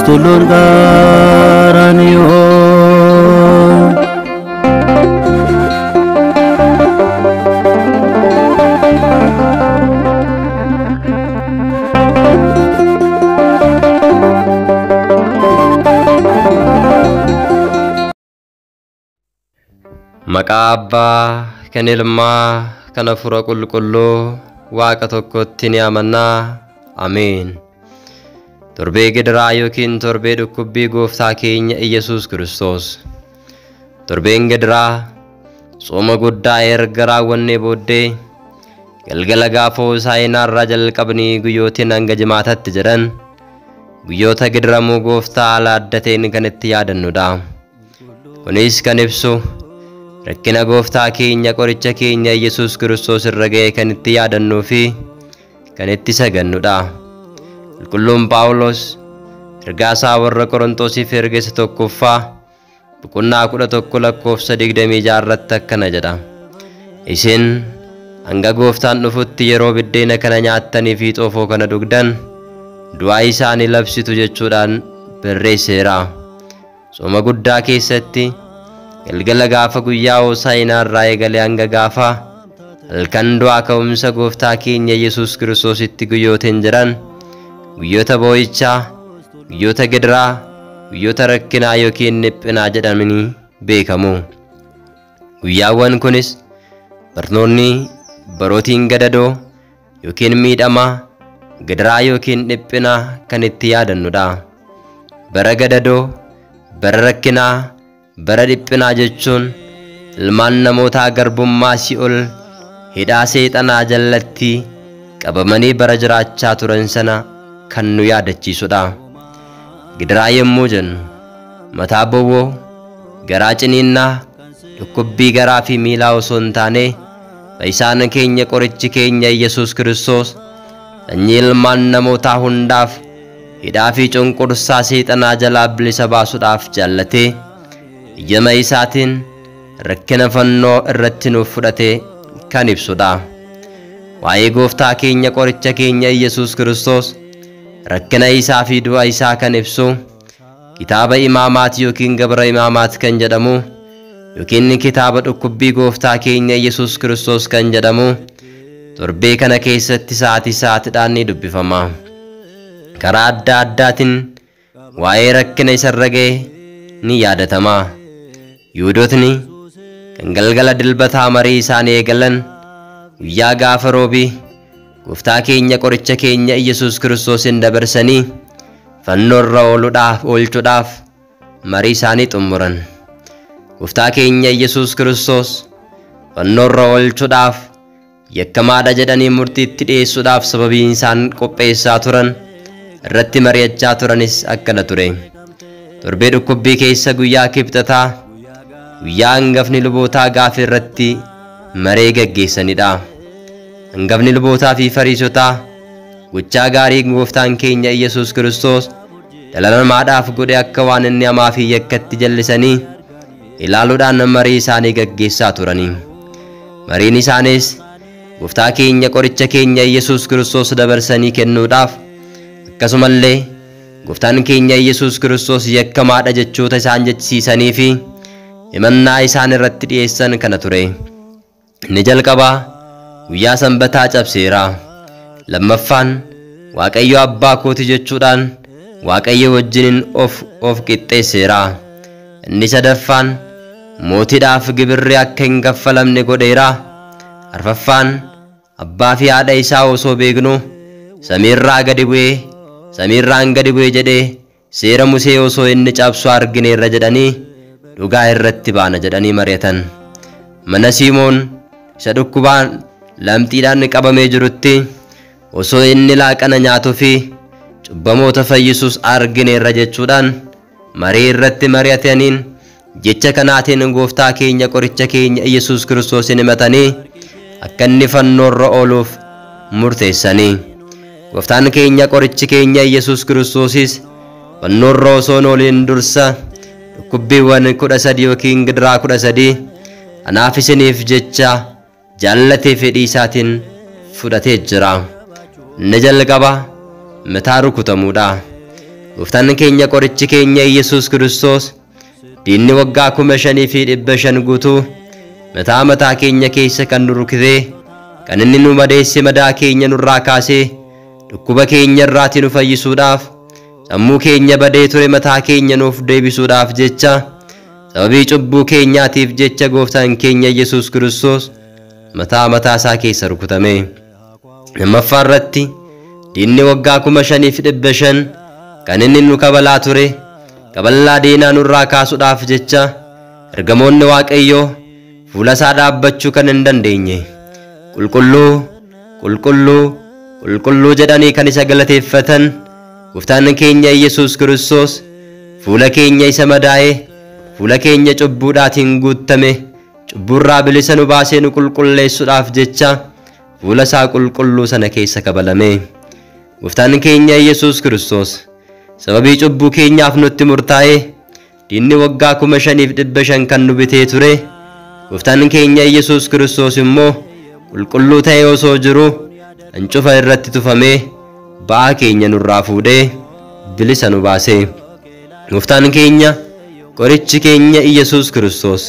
tulur garanio. Maqaa Abbaa kan Ilmaa kan Hafuura Qulqulluu Waaqa tokkotti ni amanna. Ameen. Torbee gidiraa yookiin torbee dhukkubbii Gooftaa keenya Iyesuus Kiristoos. Torbeen gidiraa sooma guddaa erga raawwannee booddee galgala gaafa Hoosaa'inaarraa jalqabnii guyyootiin hanga jimaatatti jiran guyyoota gidiramuu Gooftaa haala addateen kan itti yaadannudha. Kunis kan ibsu rakkina Gooftaa keenya qoricha keenya Iyesuus Kiristoos irra ga'e kan itti yaadannuu fi kan itti sagannudha. Qulqulluun Phaawulos ergaa isaa warra Qorontosiif ergese tokkoffaa boqonnaa 11 lakkoofsa 26 irratti akkana jedha. Isin hanga Gooftaan dhufutti yeroo biddeena kana nyaattanii fi xoofoo kana dhugdan du'aa isaanii labsitu jechuudhaan barreesseera. Sooma guddaa keessatti galgala gaafa guyyaa Hoosaa'inaarraa eegalee hanga gaafa halkan du'aa ka'umsa Gooftaa keenya Iyesuus Kiristoositti guyyootiin jiran guyyoota boo'ichaa, guyyoota gidiraa, guyyoota rakkinaa yookiin dhiphinaa jedhamanii beekamu. Guyyaawwan kunis barnoonni barootiin gadadoo yookiin miidhamaa, gidiraa yookiin dhiphinaa kan itti yaadannudha. Bara gadadoo, bara rakkinaa, bara dhiphinaa jechuun ilmaan namootaa garbummaa Si'ool hidhaa seexanaa jalatti qabamanii bara jiraachaa turan sana kan nu yaadachiisudha. Gidiraa yommuu jennu mataa bowwoo, garaa ciniinnaa, dhukkubbii garaa fi miilaa osoo hin taane fayyisaan keenya qorichi keenya Iyesuus Kiristoos sanyii ilmaan namootaa hundaaf hidhaa fi cunqursaa seexanaa jalaa bilisa baasuudhaaf jaallatee ijama isaatiin rakkina fannoo irratti nuuf fudhatee kan ibsudha. Waa'ee Gooftaa keenya qoricha keenya Iyesuus Kiristoos rakkina isaa fi du'a isaa kan ibsu kitaaba Imaamaat yookiin Gabra Imaamaat kan jedhamu yookiin kitaaba dhukkubbii Gooftaa keenya Iyesuus Kiristoos kan jedhamu torbee kana keessatti sa'aatiidhaan ni dubbifama. Karaa adda addaatiin waa'ee rakkina isarra ga'e ni yaadatama. Yihuudootni kan galgala dilbataa marii isaanii eegalan guyyaa gaafa roobii Gooftaa keenya qoricha keenya Iyesuus Kiristoosin dabarsanii fannoorra oolchuudhaaf marii isaanii xumuran. Gooftaa keenya Iyesuus Kiristoos fannoorra oolchuudhaaf yakkamaadha jedhanii murtiitti dhiyeessuudhaaf sababiin isaan qopheessaa turan irratti mari'achaa turanis akkana ture. Torbee dhukkubbii keessa guyyaa kibxataa guyyaa hangafni lubootaa gaafa irratti maree gaggeessanidha. Hangafni lubootaa fi Fariisotaa gochaa gaarii Gooftaan keenya Iyesuus Kiristoos dhala namaadhaaf godhe akka waan inni hamaa fi yakkatti jallisanii ilaaluudhaan marii isaanii gaggeessaa turani. Mariin isaanis Gooftaa keenya qoricha keenya Iyesuus Kiristoos dabarsanii kennuudhaaf akkasumallee Gooftaan keenya Iyesuus Kiristoos yakkamaadha jechoota isaan jechisiisanii fi himannaa isaan irratti dhiyeessan kana ture. Inni jalqabaa guyyaa sanbataa cabseera. Lammaffaan Waaqayyo abbaa kooti jechuudhaan Waaqayyo wajjiniin of qixxeesseera. Inni sadaffaan mootiidhaaf gibirri akka hin kaffalamne godheera. Arfaffaan abbaa fi haadha isaa osoo beeknu samiirraan gadi bu'ee jedhee seera Musee osoo inni cabsu argineerra jedhanii dhugaa irratti baana jedhanii mari'atan. Mana Simoon isa dhukkubaan lamxiidhaan qabamee jirutti osoo inni laaqana nyaatuu fi cubbamoota fayyisuus argineerra jechuudhaan marii irratti mari'ataniin jecha kanaatiin Gooftaa keenya qoricha keenya Iyesuus Kiristoosin himatanii akka inni fannoorra ooluuf murteessanii. Gooftaan keenya qorichi keenya Iyesuus Kiristoosis fannoorra osoo hin ooliin dursa dhukkubbiiwwan 13 yookiin gidiraa 13 anaaf isiniif jecha jaallatee fedhii isaatiin fudhatee jira. Inni jalqaba mataa rukutamuudha. Gooftaan keenya qorichi keenya Yesuus Kiristoos diinni waggaa 5,500 guutuu mataa keenya keessa kan nu rukutee kan inni nu madeesse madaa keenya nurraa kaasee dhukkuba keenya irraatii nu fayyisuudhaaf sammuu keenya badee ture mataa keenya nuuf deebisuudhaaf jecha sababii cubbuu keenyaatiif jecha Gooftaan keenya Yesuus Kiristoos mataa isaa keessa rukutame. Lammaffaa irratti diinni waggaa 5,500 kan inni nu kabalaa ture kaballaa diinaa nurraa kaasuudhaaf jecha ergamoonni Waaqayyoo fuula isaa dhaabbachuu kan hin dandeenye qulqulluu qulqulluu qulqulluu jedhanii kan isa galateeffatan Gooftaan keenya Yesuus Kiristoos fuula keenya isa madaa'e fuula keenya cubbuudhaatiin guutame cubburraa bilisa nu baasee nu qulqulleessuudhaaf jecha fuula isaa qulqulluu sana keessa kabalame. Gooftaan keenya Yesuus Kiristoos sababii cubbuu keenyaaf nutti murtaa'e diinni waggaa 5,500 kan nu bitee ture Gooftaan keenya Yesuus Kiristoos immoo qulqulluu ta'ee osoo jiru hancufa irratti tufamee ba'aa keenya nurraa fuudhee bilisa nu baase. Gooftaan keenya qorichi keenya Yesuus Kiristoos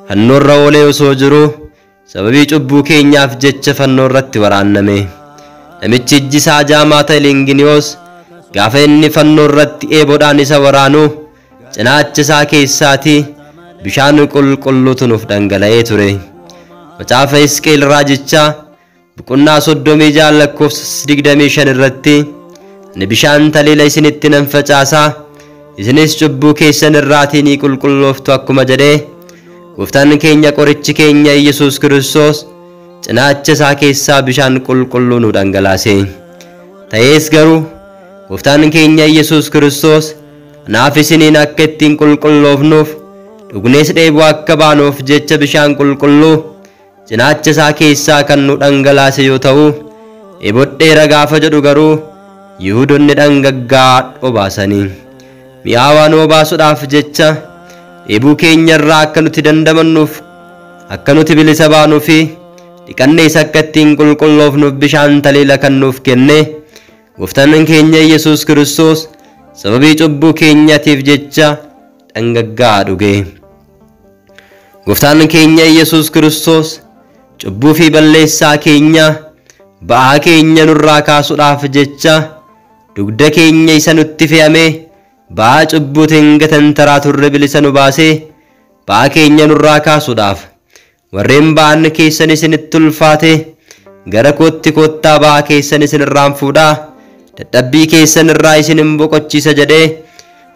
fannoo irra oolee osoo jiru sababii cubbuu keenyaaf jecha fannoo irratti waraanname. Namichi ijji isaa jaamaa ta'e Linginiyoos gaafa inni fannoo irratti eeboodhaan isa waraanu cinaacha isaa keessaatii bishaan qulqulluutu nuuf dhangala'ee ture. Macaafa Hisqeel raajichaa boqonnaa 36 lakkoofsa 25 irratti ani bishaan taliila isinitti nan facaasaa isinis cubbuu keessan irraatii ni qulqullooftu akkuma jedhee Gooftaan keenya qorichi keenya Yesuus Kiristoos cinaacha isaa keessaa bishaan qulqulluu nu dhangalaase. Ta'ees garuu Gooftaan keenya Yesuus Kiristoos naaf isiniin akka ittiin qulqulloofnuuf dhugnees dheebuu akka baanuuf jecha bishaan qulqulluu cinaacha isaa keessaa kan nu dhangalaase yoo ta'u dheebodheera gaafa jedhu garuu Yihuudoonni dhangaggaa obaasanii mi'aawaa nu obaasuudhaaf jecha dheebuu keenya irraa akka nuti dandamannuuf akka nuti bilisa baanuu fi dhiqannees akka ittiin qulqulloofnuuf bishaan taliila kan nuuf kenne Gooftaan keenya Yesuus Kiristoos sababii cubbuu keenyaatiif jecha dhangaggaa dhuge. Gooftaan keenya Yesuus Kiristoos cubbuu fi balleessaa keenya ba'aa keenya nurraa kaasuudhaaf jecha dugda keenya isa nutti fe'ame ba'aa cubbuutiin gatantaraa turre bilisa nu baasee ba'aa keenya nurraa kaasuudhaaf warreen ba'aan keessan isinitti ulfaate gara kootti koottaa ba'aa keessan isin irraan fuudhaa dadhabbii keessan irraa isin hin boqochiisa jedhee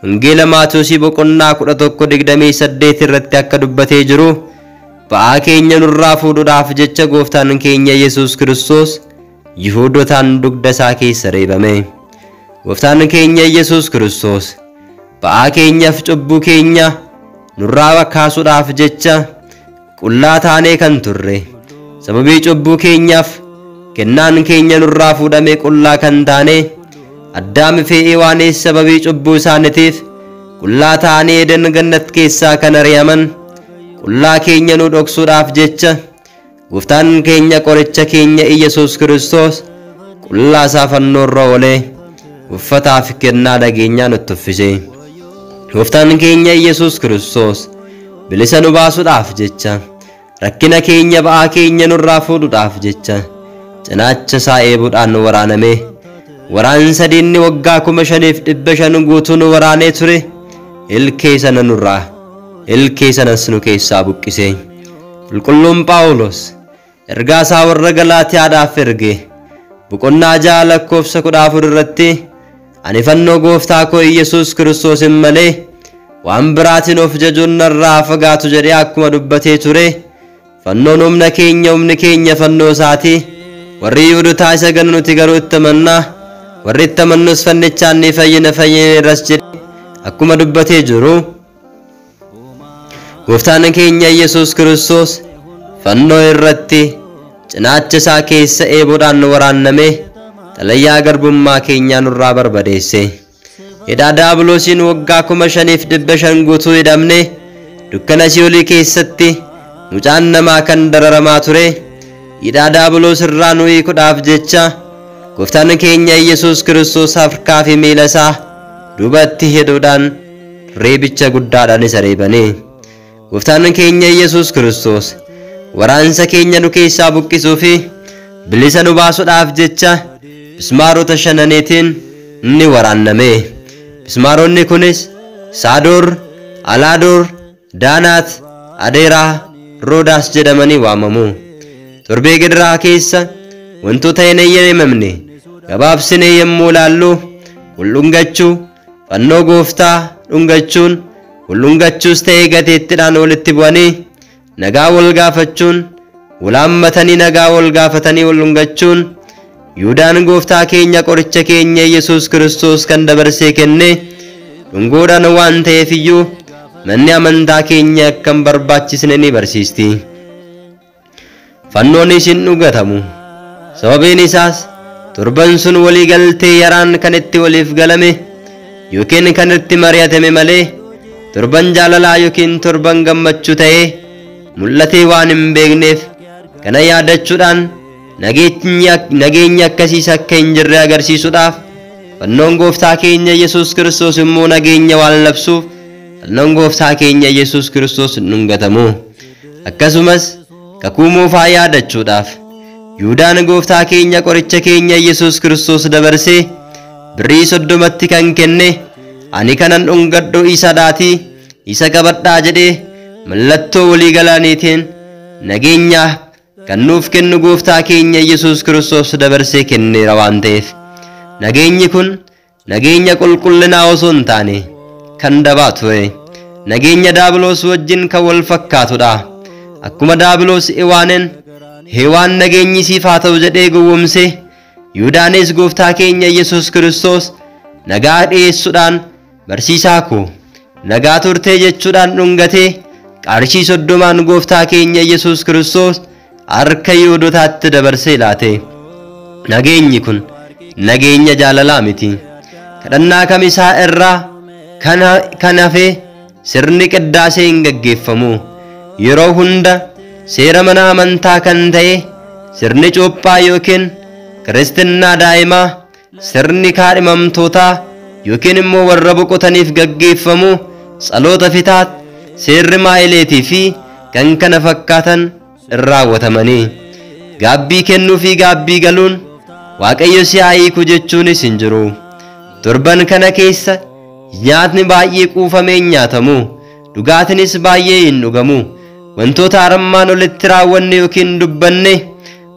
Wangeela Maatewos boqonnaa 11:28 irratti akka dubbatee jiru ba'aa keenya nurraa fuudhuudhaaf jecha Gooftaan keenya Yesuus Kiristoos Yihuudootaan dugda isaa keessa reebame. Gooftaan keenya Yesuus Kiristoos ba'aa keenyaaf cubbuu keenya nurraa kaasuudhaaf jecha qullaa taanee kan turre sababii cubbuu keenyaaf kennaan keenya nurraa fuudhamee qullaa kan taane Addaam fi Hewaanis sababii cubbuu isaaniitiif qullaa taanee Eden gannat keessaa kan ari'aman qullaa keenya nu dhoksuudhaaf jecha Gooftaan keenya qoricha keenya Yesuus Kiristoos qullaa isaa fannoo irra oolee uffataa fi kennaa dhageenyaa nutti uffise. Gooftaan keenya Yesuus Kiristoos bilisa nu baasuudhaaf jecha rakkina keenya ba'aa keenya nurraa fuudhuudhaaf jecha cinaacha isaa eeboodhaan nu waraaname. Waraansa diinni waggaa 5,500 guutuu nu waraanee ture ilkee sana nurraa ilkee sanas nu keessaa buqqise. Qulqulluun Phaawulos ergaa isaa warra Galaatiyaadhaaf erge boqonnaa 6 lakkoofsa 14 irratti ani fannoo Gooftaa koo Yesuus Kiristoosin malee waan biraatiin of jajuun narraa fagaatu jedhee akkuma dubbatee ture fannoon humni keenya fannoo isaati. Warri Yihuudootaa isa ganu nuti garuu itti amannaa warri itti amannus fannichaan ni fayyineerras jedhee akkuma dubbatee jiru Gooftaan keenya Yesuus Kiristoos fannoo irratti cinaacha isaa keessa eeboodhaan waraanname xalayyaa garbummaa keenyaa nurraa barbadeesse. Hidhaa Daabiloosiin waggaa 5,500 guutuu hidhamne dukkana Si'oolii keessatti mucaan namaa kan dararamaa ture hidhaa Daabiloos irraa nu hiikuudhaaf jecha Gooftaan keenya Yesuus Kiristoos harkaa fi miila isaa duubatti hedduudhaan reebicha guddaadhaan isa reebanii. Gooftaan keenya Yesuus Kiristoos waraansa keenya nu keessaa buqqisuu fi bilisa nu baasuudhaaf jecha mismaarota shananiitiin ni waraanname. Mismaaronni kunis Saadoor, Alaadoor, Daanaat, Adeeraa, Roodaas jedhamanii waamamu. Torbee gidiraa keessa wantoota hin eeyyamamne gabaabsinee yommuu ilaallu waldhungachuu, fannoo gooftaa dhungachuun, waldhungachuus ta'ee gateettiidhaan walitti bu'anii nagaa wal gaafachuun, walaammatanii nagaa wal gaafatanii waldhungachuun, Yihuudaan gooftaa keenya qoricha keenya Yesuus Kiristoos kan dabarsee kenne dhungoodhaan waan ta'eef iyyuu manni amantaa keenya akka hin barbaachisne ni barsiisti. Fannoonis hin dhungatamu. Sababiin isaas torban sun walii galtee yaraan kan itti waliif galame yookiin kan itti mari'atame malee torban jaalalaa yookiin torban gammachuu ta'ee mul'atee waan hin beekneef kana yaadachuudhaan nageenya akkasiis akka hin jirre agarsiisuudhaaf fannoon gooftaa keenya Yesuus Kiristoos immoo nageenya waan labsuuf fannoon gooftaa keenya Yesuus Kiristoos hin dhungatamu. Akkasumas kakuu moofaa yaadachuudhaaf Yihuudaan gooftaa keenya qoricha keenya Yesuus Kiristoos dabarsee birrii 30tti kan kenne ani kanan dhungadhu isa dhaatii isa qabadhaa jedhee mallattoo walii galaniitiin nageenyaaf kan nuuf kennu gooftaa keenya Yesuus Kiristoos dabarsee kenneera waan ta'eef nageenyi kun nageenya qulqullinaa osoo hin taane kan dabaa ture nageenya daabiloos wajjin kan wal fakkaatudha. Akkuma daabiloos Hewaan nageenyi siif haa ta'u jedhee gowwoomse Yihuudaanis gooftaa keenya Yesuus Kiristoos nagaa dhiyeessuudhaan barsiisaa koo nagaa turtee jechuudhaan dhungatee qarshii 30 gooftaa keenya Yesuus Kiristoos harka Yihuudootaatti dabarsee laate. Nageenyi kun nageenya jaalalaa miti. Kadhannaa kamisaa irraa kan hafe sirni qiddaasee hin gaggeeffamu. Yeroo hunda seera mana amantaa kan ta'e sirni cuuphaa yookiin kiristinnaa daa'imaa, sirni kaadhimamtootaa yookiin immoo warra boqotaniif gaggeeffamu, tsaloota fitaat, seerri maa'ileetii fi kan kana fakkaatan raawwatamanii gaabbii kennuu fi gaabbii galuun Waaqayyo si haa hiiku jechuunis hin jiru. Torban kana keessa nyaatni baay'ee quufamee nyaatamu, dhugaatinis baay'ee hin dhugamu. Wantoota armaan olitti raawwanne yookiin dubbanne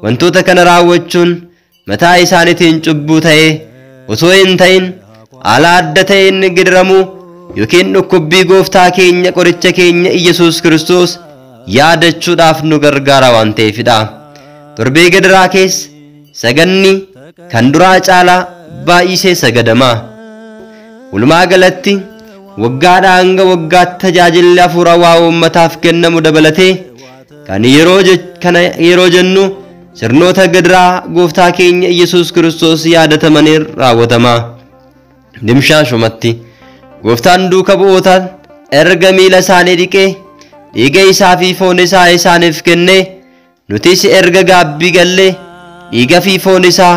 wantoota kana raawwachuun mataa isaaniitiin cubbuu ta'ee osoo hin ta'in haala adda ta'een gidiramuu yookiin dhukkubbii gooftaa keenya qoricha keenya Yesuus Kiristoos yaadachuudhaaf nu gargaara waan ta'eefidha. Torbee gidiraa keessa saganni kan duraa caalaa baay'isee sagadama. Walumaa galatti waggaadhaa hanga waggaatti tajaajilli hafuura waa uummataaf kennamu dabalatee kan yeroo jennu sirnoota gidiraa gooftaa keenya Yesuus Kiristoos yaadatamanii raawwatama. Dimshaashumatti gooftaan duuka bu'ootaan erga miila isaanii dhiqee dhiiga isaa fi foon isaa isaaniif kennee nutis erga gaabbii gallee dhiiga fi foon isaa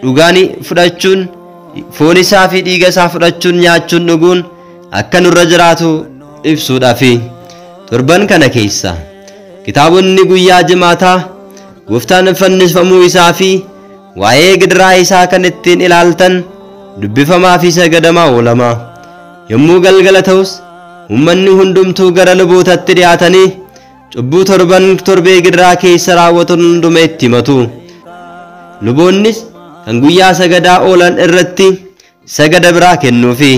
dhugaanii fudhachuun foon isaa fi dhiiga isaa fudhachuun nyaachuun dhuguun akka nurra jiraatu ibsuudhaafi. Torban kana keessa kitaabonni guyyaa jimaataa gooftaan fannifamuu isaa fi waa'ee gidiraa isaa kan ittiin ilaaltan dubbifamaa fi sagadamaa oolama. Yommuu galgala ta'us uummanni hundumtuu gara lubootatti dhiyaatanii cubbuu torbee gidiraa keessa raawwatan hunduma itti himatu. Luboonnis kan guyyaa sagadaa oolan irratti sagada biraa kennuufi.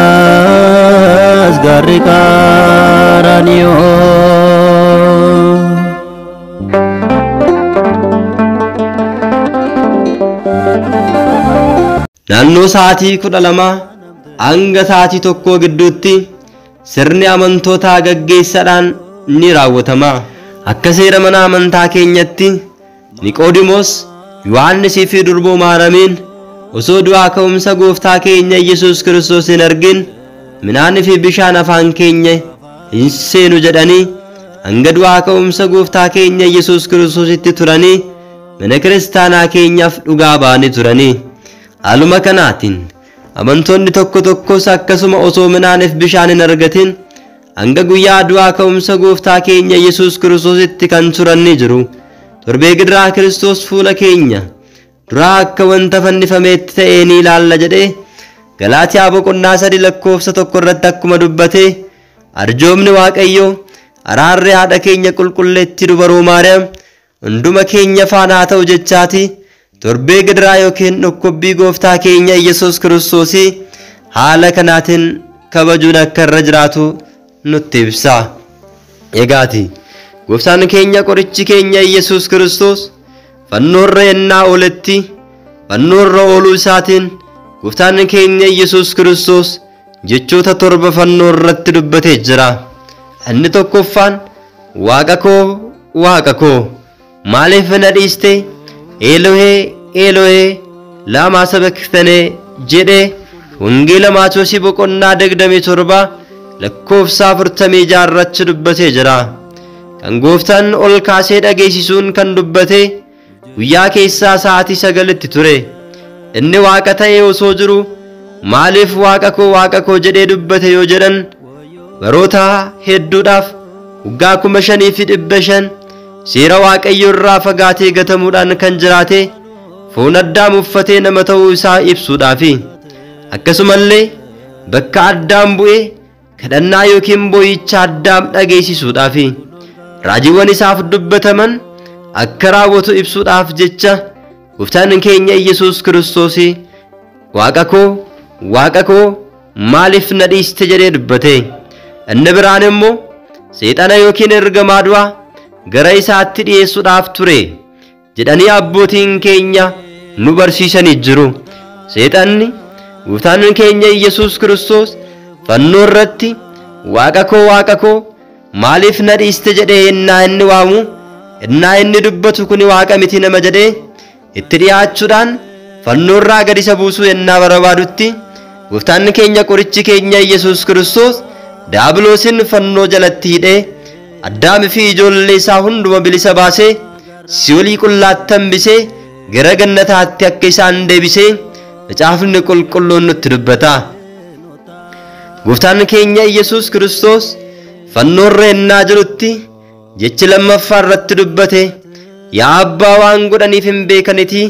Gafas garikaranio naannoo sa'aatii 12 hanga sa'aatii 1 gidduutti sirni amantootaa gaggeessaadhaan ni raawwatama. Akka seera mana amantaa keenyatti Niqoodimoos Yohannisii fi durboo Maaramiin osoo du'aa ka'umsa gooftaa keenya Yesuus Kiristoos hin argin midhaanii fi bishaan afaan keenya hin seenu jedhanii hanga du'aa ka'umsa gooftaa keenya Yesuus Kiristoositti turanii mana kiristaanaa keenyaaf dhugaa ba'anii turanii. Haaluma kanaatiin amantoonni tokko tokkos akkasuma osoo midhaaniif bishaan hin argatin hanga guyyaa du'aa ka'umsa gooftaa keenya Yesuus Kiristoositti kan turan ni jiru. Torbee gidiraa Kiristoos fuula keenya duraa akka wanta fannifameetti ta'ee ni ilaalla jedhee Galaatiyaa boqonnaa 3 lakkoofsa 1 irratti akkuma dubbate arjoomni Waaqayyoo araarri haadha keenya qulqulleetti dubaroo Maariyaam hunduma keenya faana haa ta'u jechaati. Torbee gidiraa yookiin dhukkubbii gooftaa keenya Yesuus Kiristoos haala kanaatiin kabajuun akka irra jiraatu nutti ibsa. Egaati gooftaan keenya qorichi keenya Yesuus Kiristoos fannoorra yennaa ooletti fannoorra ooluu isaatiin gooftaan keenya Yesuus Kiristoos jechoota 7 fannoorratti dubbatee jira. Inni tokkoffaan Waaqa koo maaliif na dhiiste Elohee Elohee lama sabakhtanii jedhee wangeela Maatewos boqonnaa 27 lakkoofsa 46 irratti dubbatee jira. Kan gooftaan ol kaasee dhageessisuun kan dubbate guyyaa keessaa sa'aatii 9tti ture. Inni Waaqa ta'ee osoo jiru maaliif Waaqa koo jedhee dubbate yoo jedhan baroota hedduudhaaf waggaa 5,500 seera Waaqayyoo irraa fagaatee gatamuudhaan kan jiraate foon Addaam uffatee nama ta'uu isaa ibsuudhaafi. Akkasumallee bakka Addaam bu'ee kadhannaa yookiin boo'icha Addaam dhageessisuudhaafi. Raajiiwwan isaaf dubbataman akka raawwatu ibsuudhaaf jecha gooftaan keenya Yesuus Kiristoos Waaqa koo maaliif na dhiiste jedhee dubbate. Inni biraan immoo seexana yookiin ergamaa du'aa gara isaatti dhiyeessuudhaaf ture jedhanii abbootiin keenya nu barsiisanii jiru. Seexanni gooftaan keenya Yesuus Kiristoos fannoo irratti Waaqa koo maaliif na dhiiste jedhee ennaa inni waamu ennaa inni dubbatu kun Waaqa miti nama jedhee itti dhiyaachuudhaan fannoo irraa gad isa buusuu ennaa barbaadutti gooftaan keenya qorichi keenya Yesuus Kiristoos Daabiloosin fannoo jalatti hidhee Addaamii fi ijoollee isaa hunduma bilisa baasee Si'oolii qullaatti hambisee gara gannataatti akka isaan deebisee Macaafni Qulqulluun nutti dubbata. Gooftaan keenya Yesuus Kiristoos fannoo irra ennaa jirutti jechi lammaffaa irratti dubbate yaa Abbaa waan godhaniif hin beekanitti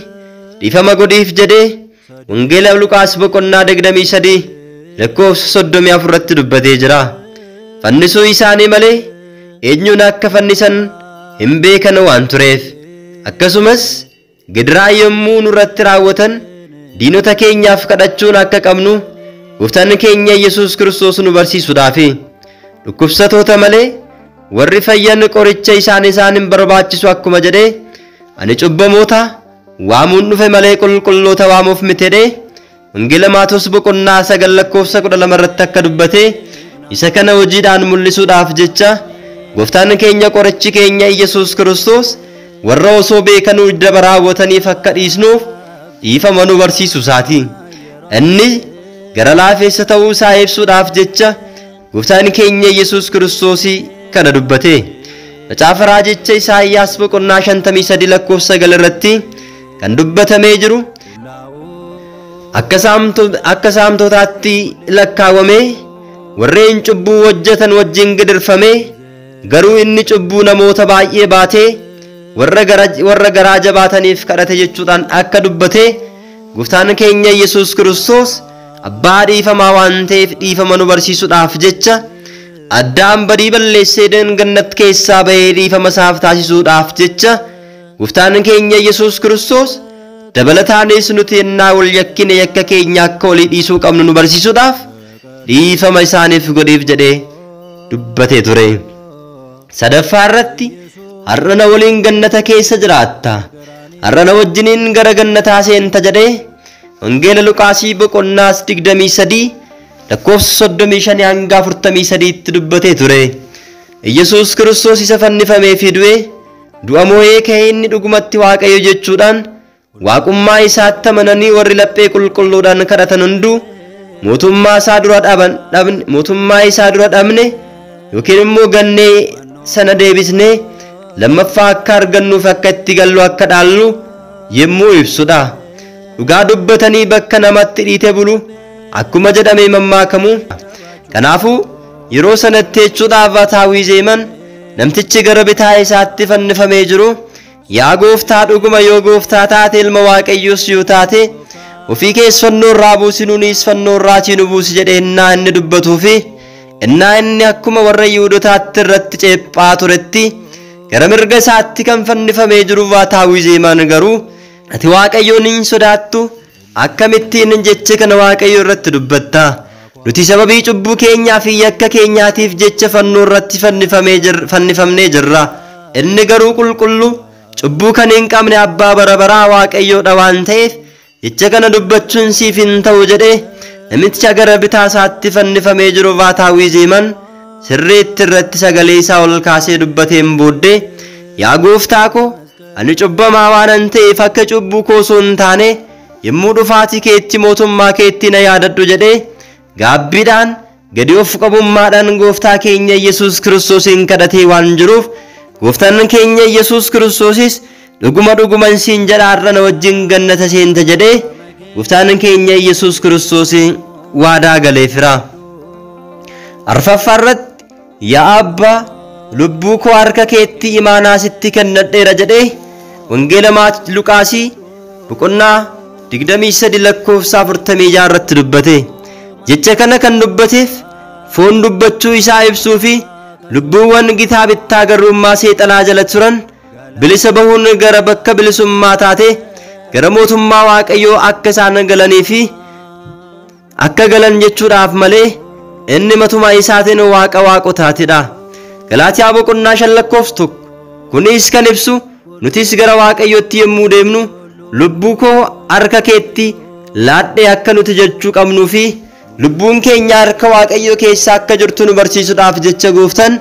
dhiifama godhiif jedhee wangeela Luqaas boqonnaa 23 lakkoofsa 34 irratti dubbatee jira. Fannisuu isaanii malee eenyuun akka fannisan hin beekan waan tureef. Akkasumas gidiraa yommuu nurratti raawwatan diinota keenyaaf kadhachuun akka qabnu gooftaan keenya Yesuus Kiristoos nu barsiisuudhaafi. Dhukkubsatoota malee warri fayyan qoricha isaan hin barbaachisu akkuma jedhee ani cubbamoota waamuun dhufe malee qulqulloota waamuuf miti jedhee wangeela Maatewos boqonnaa 9 lakkoofsa 12 irratti akka dubbate isa kana hojiidhaan mul'isuudhaaf jecha gooftaan keenya qorichi keenya Yesuus Kiristoos warra osoo beekanuu daba raawwataniif akka dhiisnuuf dhiifama nu barsiisu isaati. Inni gara laafeessa ta'uu isaa ibsuudhaaf jecha gooftaan keenya Yesuus Kiristoos kana dubbate. Macaafa raajicha Isaayyaas boqonnaa 53 lakkoofsa 9 irratti kan dubbatamee jiru akka saamtotaatti lakkaawamee warreen cubbuu hojjetan wajjin gidirfamee garuu inni cubbuu namoota baay'ee baatee warra garaa jabaataniif kadhate jechuudhaan akka dubbate gooftaan keenya Yesuus Kiristoos abbaa dhiifamaa waan ta'eef dhiifama nu barsiisuudhaaf jecha Addaam badii balleessee gannat keessaa bahee dhiifama isaaf taasisuudhaaf jecha gooftaan keenya Yesuus Kiristoos dabalataanis nuti ennaa wal yakkine yakka keenya akka walii dhiisuu qabnu nu barsiisuudhaaf dhiifama isaaniif godhiif jedhee dubbatee ture. Sadaffaa irratti har'a na waliin gannata keessa jiraatta har'a na wajjiniin gara gannataa seenta jedhee Wangeela Luqaasii boqonnaa 23 lakkoofsa 35 hanga 43 tti dubbatee ture. Yesuus Kiristoos isa fannifamee fi du'a moo'ee ka'ee inni dhugumatti Waaqayyo jechuudhaan waaqummaa isaatti amananii warri laphee qulqulluudhaan kadhatan hunduu mootummaa isaa dura dhabne yookiin immoo gannee sana deebisnee lammaffaa akka argannuuf akka itti gallu akka dhaallu yemmuu ibsudha. Dhugaa dubbatanii bakka namatti dhiite bulu akkuma jedhame mammaakamu. Kanaafuu yeroo sanatti jechuudhaaf Taawii Zeeman namtichi gara bitaa isaatti fannifamee jiru, yaa Gooftaa, dhuguma yoo Gooftaa taate ilma Waaqayyoos yoo taate ofii kees fannoo irraa buusi, nuunis fannoo irraatii nu buusi jedhee innaa inni dubbatuu fi innaa inni akkuma warra Yihuudootaatti irratti ceephaa turetti gara mirga isaatti kan fannifamee jiru Taawii Zeeman garuu ati Waaqayyoon hin sodaattu, akkamittiin jecha kana Waaqayyo irratti dubbatta? Nuti sababii cubbuu keenyaa fi yakka keenyaatiif jecha fannoo irratti fannifamnee jirra. Inni garuu qulqulluu, cubbuu kan hin qabne abbaa bara baraa Waaqayyoodha waan ta'eef jecha kana dubbachuun siif hin ta'u jedhee namicha gara bitaa isaatti fannifamee jiru Taawii Zeeman sirriitti irratti sagalee isaa ol kaasee dubbateen booddee, yaa Gooftaa koo, ani cubbamaa waanan ta'eef akka cubbuu koo osoo hin taane yemmuu dhufaatii keetti mootummaa keetti na yaadadhu jedhee gaabbiidhaan gadi of qabummaadhaan Gooftaa keenya Yesuus Kiristoosin kadhatee waan jiruuf, Gooftaan keenya Yesuus Kiristoosis dhuguman siin jedha har'a na wajjin gannata seenta jedhee Gooftaan keenya Yesuus Kiristoos waadaa galeefira. Arfaffaarratti yaa Abbaa, lubbuu koo harka keetti imaanaa sitti kennadheera jedhee Wangeela Luqaasii boqonnaa 23 lakkoofsa 46 irratti dubbate. Jecha kana kan dubbateef foon dubbachuu isaa ibsuu fi lubbuuwwan gitaa bittaa garummaa seexanaa jala turan bilisa bahuun gara bakka bilisummaa taate gara mootummaa Waaqayyoo akka isaan galanii fi akka galan jechuudhaaf malee inni matumaa isaatiin Waaqa waaqotaatidha. Galaatiyaa boqonnaa 5 lakkoofsa 1. Kunis kan ibsu nutis gara Waaqayyootti yemmuu deemnu lubbuu koo harka keetti laadhee akka nuti jechuu qabnuu fi lubbuun keenya harka Waaqayyoo keessa akka jirtu nu barsiisuudhaaf jecha Gooftaan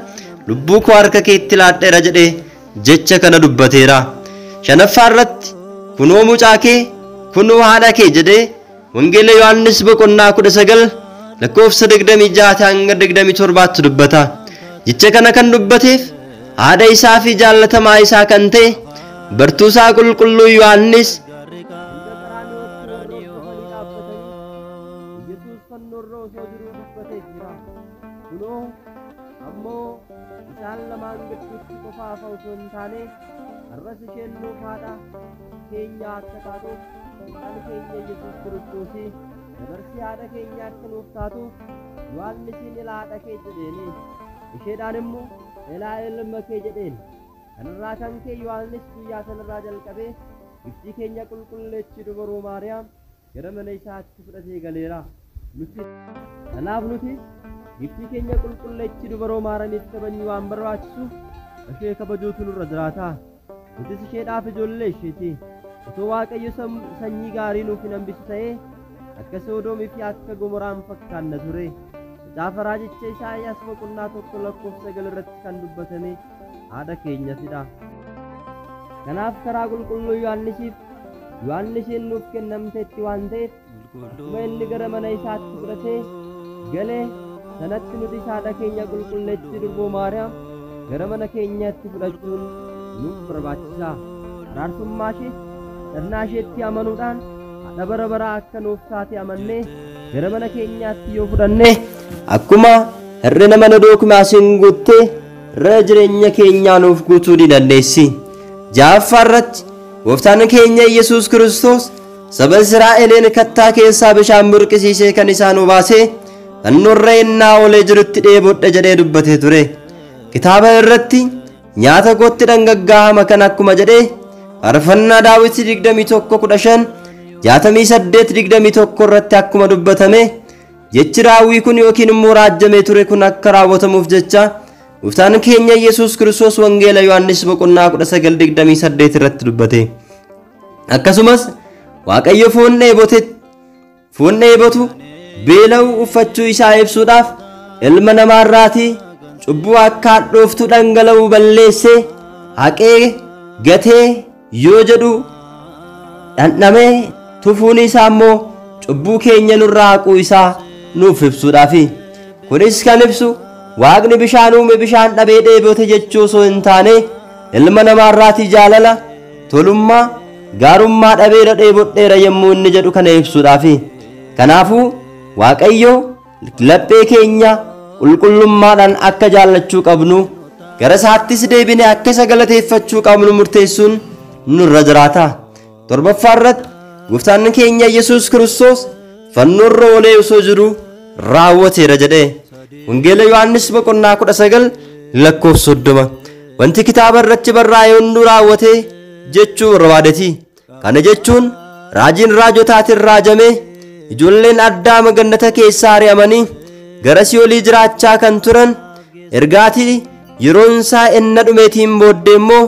lubbuu koo harka keetti laadheera jedhee jecha kana dubbateera. Shanaffaarratti kunoo mucaa kee, kunoo haadha kee jedhee Wangeela Yohaannis boqonnaa 19 lakkoofsa 26 hanga 27 tti dubbata. Jecha kana kan dubbateef haadha isaa fi jaallatamaa isaa kan ta'e bartuusaa qulqulluu Yohaannis arras isheen nuuf haadha keenya akka taatuuf kan keenya Yesuus Kiristoos dabarsii haadha keenya akka nuuf taatuuf Yohaannisiin ilaa haadha kee jedheeni, isheedhaan immoo ilaa ilma kee jedheen. Kanarraa kan kee Yohaannis guyyaa sanarraa jalqabee giftii keenya qulqulleechi dubaroo Maariyaam gara mana isaatti fudhatee galeera. Kanaaf nuti giftii keenya qulqulleechi dubaroo Maariyaamiif kabajni waan barbaachisu ishee kabajuutu nurra jiraata. Nutis isheedhaaf ijoollee isheeti. Osoo Waaqayyo sanyii gaarii nuuf hin hambisu ta'ee akka Sodoomii fi akka Gomoraan fakkaanna ture. Macaafa raajicha Isaayyaas boqonnaa 1 lakkoofsa 9 irratti kan dubbatame haadha keenyatidha. Kanaaf karaa qulqulluu Yohaannisiin nuuf kennamteetti waan ta'eef akkuma inni gara mana isaatti fudhatee galee sanatti nuti haadha keenya qulqulleetti durboo Maariyaam gara mana keenyaatti fudhachuun nuuf barbaachisa. Araarsummaa ishee sirnaa isheetti amanuudhaan haadha bara baraa akka nuuf taate amannee gara mana keenyaatti yoo fudhanne akkuma hirrina mana dookumaasiin guuttee irra jireenya keenyaa nuuf guutuu ni dandeessi. Ja'affaarratti Gooftaan keenya Yesuus Kiristoos saba Israa'eliin kattaa keessaa bishaan burqisiisee kan isaan baasee fannoorra innaa olee jirutti dheebodha jedhee dubbatee ture. Kitaaba irratti nyaata kootti dhangaggaa'ama kan akkuma jedhee faarfannaa Daawit 21:15 68:21 irratti akkuma dubbatame jechi raawwii kun yookiin immoo raajjamee ture kun akka raawwatamuuf jecha Gooftaan keenya Yesuus Kiristoos Wangeela Yohaannis boqonnaa 19:28 irratti dubbate. Akkasumas Waaqayyo foon dheebote foon dheebotu beela'uu uffachuu isaa ibsuudhaaf ilma namaarraatii cubbuu akka hadhooftu dhangala'uu balleessee haqee gatee yoo jedhu dhandhamee tufuun isaa immoo cubbuu keenya nurraa haquu isaa nuuf ibsuudhaafi. Kunis kan ibsu Waaqni bishaan uume bishaan dhabee dheebote jechuu osoo hin taane ilma namaarraatii jaalala tolummaa gaarummaa dhabeera dheebodheera yommuu inni jedhu kana ibsuudhaafi. Kanaafuu Waaqayyo laphee keenya qulqullummaadhaan akka jaallachuu qabnu gara isaattis deebine akka isa galateeffachuu qabnu murteessuun nurra jiraata. Torbaffaa irratti Gooftaan keenya Yesuus Kiristoos fannoo irra oolee osoo jiru raawwateera jedhe. Wangeela Yohaannis boqonnaa 19 lakkoofsa 30. Wanti kitaaba irratti barraa'e hunduu raawwate jechuu barbaadeeti. Kana jechuun raajiin raajotaatiin raajame ijoolleen Addaam gannata keessaa ari'amanii gara Si'oolii jiraachaa kan turan ergaatii yeroon isaa enna dhumeetiin booddee immoo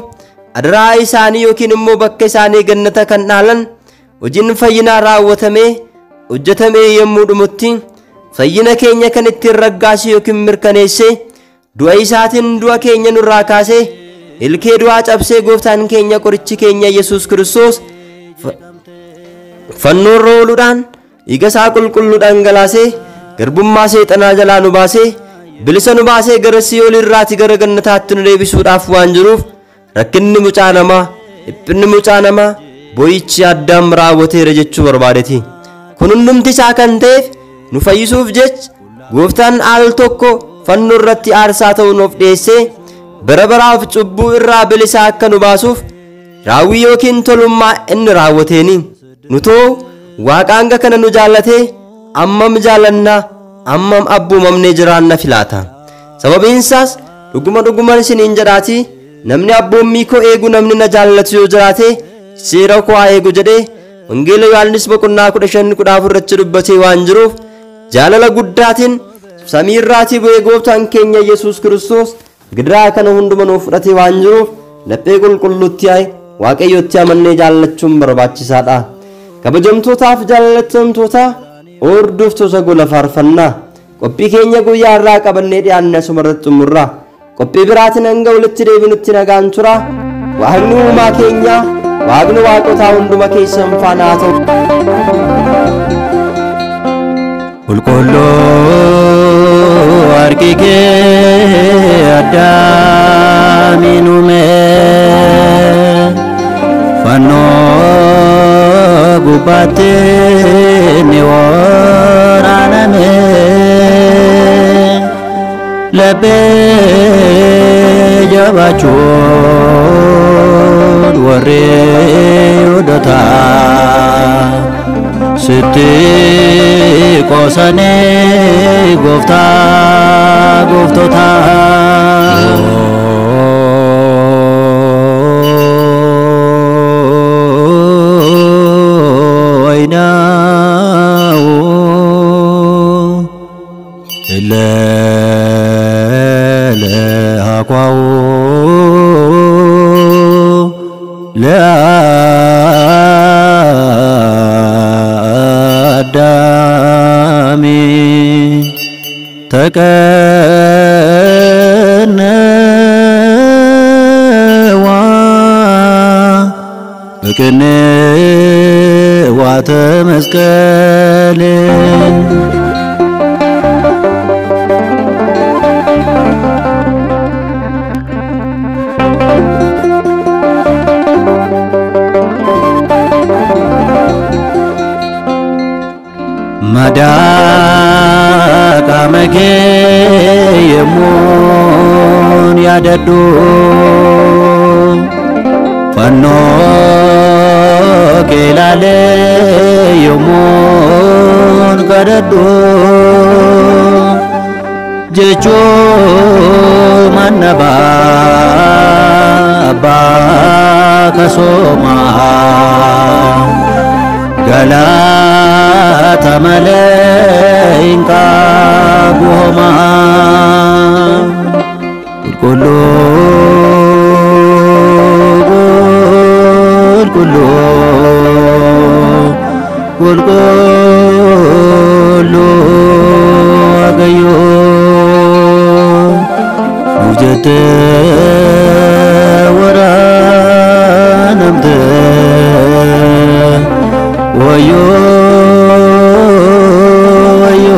adaraa isaanii yookiin immoo bakka isaanii gannata kan dhaalan hojiin fayyinaa raawwatamee hojjetamee yommuu dhumutti fayyina keenya kan ittiin raggaase yookiin mirkaneesse du'a isaatiin du'a keenya nurraa kaasee ilkee du'aa cabsee Gooftaan keenya qorichi keenya Yesuus Kiristoos fannoo irra ooluudhaan dhiiga isaa qulqulluu dhangalaasee garbummaa seexanaa jalaa nu baasee bilisa nu baasee gara Si'oolii irraatii gara gannataatti nu deebisuudhaaf waan jiruuf rakkinni mucaa namaa dhiphinni mucaa namaa boo'ichi Addaam raawwateera jechuu barbaadeeti. Kun hundumti isaa kan ta'eef nu fayyisuuf jecha Gooftaan al tokko fannoo irratti aarsaa ta'uun of dhiyeessee bara baraaf cubbuu irraa bilisa akka nu baasuuf raawwii yookiin tolummaa inni raawwateeni. Nutoo Waaqaan kana nu jaallatee ammam jaallannaa ammam abboomamnee jiraanna filaata. Sababiin isaas dhugumaan isiniin jedhaatii namni abboommii koo eegu namni na jaallatu yoo jiraate seera koo haa eegu jedhee Wangeela Yohaannis boqonnaa 15:14 irratti dubbatee waan jiruuf jaalala guddaatiin samii irraatii bu'ee Gooftaan keenya Yesuus Kiristoos gidiraa kana hunduma nuuf fudhatee waan jiruuf laphee qulqulluutti Waaqayyotti amannee jaallachuun barbaachisaadha. Kabajamtootaaf jaallatamtoota hordoftoota gola faarfannaa qophii keenya guyyaa irraa qabannee dhiyaanne asumarratti xumurra. Qophii biraatiin hanga walitti deebinutti nagaan tura. Waaqni uumaa keenya Waaqni waaqotaa hunduma keessan faana haa ta'u. Qulqulluu harki kee Addaamiin uume fannoo gubbaatti ni waraaname laphee jabaachuun warri odotaa sitti qoosanii gooftotaa. ተቀነዋ በቅኔዋ ተመስቀል መዳቃመኬ የሙን ያደዱ ፈኖ ኬላለ የሙን ቀደዱ ጀቾ ማነባ አባ ከሶማ galata maleinka buhoma kullu ክረምት ወዮ ወዮ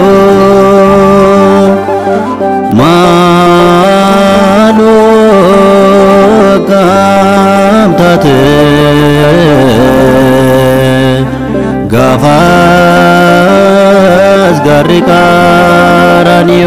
ማኖ ካምታት ጋፋስ ጋሪ ቀራንዮ